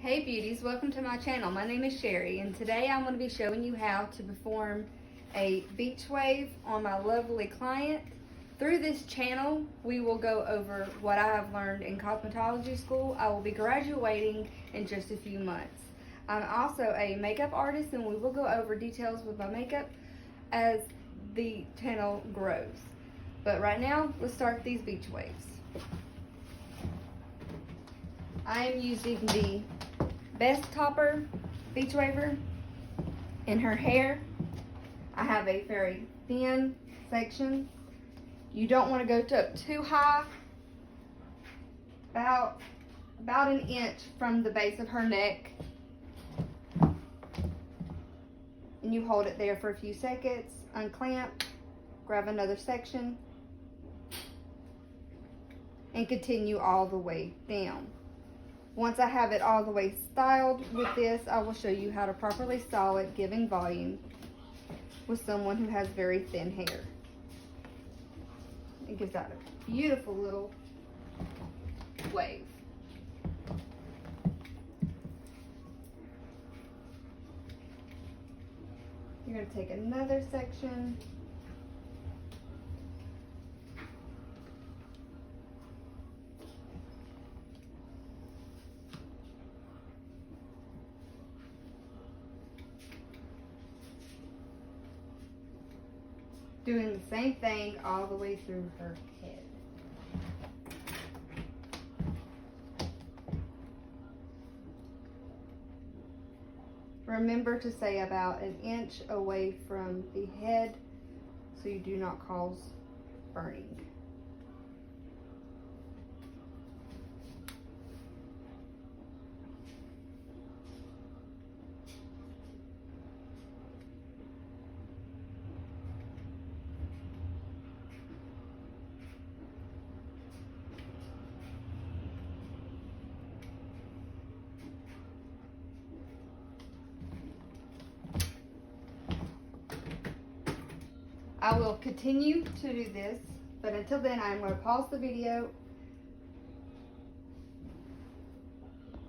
Hey beauties, welcome to my channel. My name is Sherry and today I'm going to be showing you how to perform a beach wave on my lovely client. Through this channel we will go over what I have learned in cosmetology school. I will be graduating in just a few months. I'm also a makeup artist and we will go over details with my makeup as the channel grows. But right now, let's start these beach waves. I am using the Best Topper Beach Waver. In her hair, I have a very thin section. You don't want to go up too high, about an inch from the base of her neck. And you hold it there for a few seconds, unclamp, grab another section, and continue all the way down. Once I have it all the way styled with this, I will show you how to properly style it, giving volume with someone who has very thin hair. It gives out a beautiful little wave. You're going to take another section. Doing the same thing all the way through her head. Remember to stay about an inch away from the head so you do not cause burning. I will continue to do this, but until then I'm going to pause the video